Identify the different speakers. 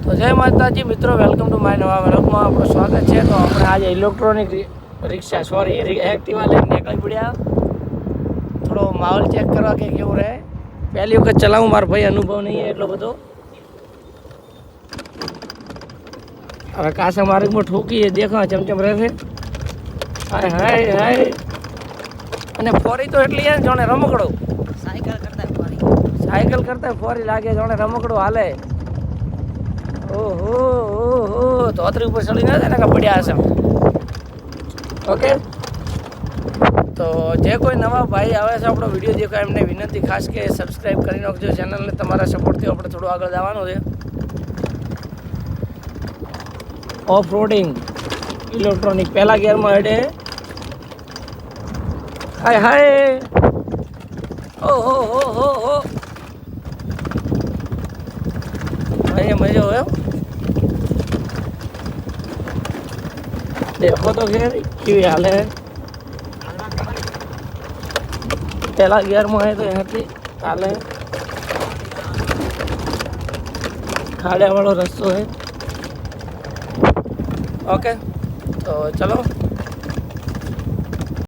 Speaker 1: તો જય માતાજી મિત્રો, વેલકમ ટુ માય નવા વ્લોગમાં આપણું સ્વાગત છે. તો આપણે આજે ઇલેક્ટ્રોનિક રિક્ષા એક્ટિવા લઈને નીકળી પડ્યા. થોડો માહોલ ચેક કરવા કે કેવું રહે. પહેલી વખત ચલાવું, મારો ભાઈ અનુભવ નહીં એટલો બધો. હવે કાસા માર્ગમાં ઠોકીએ દેખા ચમચમ રહે છે. હાય હાય હાય. અને ફોરી તો એટલી છે જાણે રમકડો. સાયકલ કરતા ફોરી લાગે જાણે રમકડો હાલે. ઓહો ઓહો, ધોતરી ઉપર ચડી ના જાય ને પડ્યા હશે. ઓકે, તો જે કોઈ નવા ભાઈ આવે છે આપણો વિડીયો દેખાય એમને વિનંતી ખાસ કે સબસ્ક્રાઈબ કરી નાખજો ચેનલને. તમારા સપોર્ટથી આપણે થોડું આગળ જવાનું છે. ઓફ રોડિંગ ઇલેક્ટ્રોનિક પહેલા ગિયરમાં હેડે. હાય હાય. ઓહો હો હો હો. મજો હોય. देखो तो खैर કેવી હાલે. પહેલા ગિયરમાં હોય તો એનાથી ચાલે. ખાડિયાવાળો રસ્તો છે. ઓકે, તો ચલો.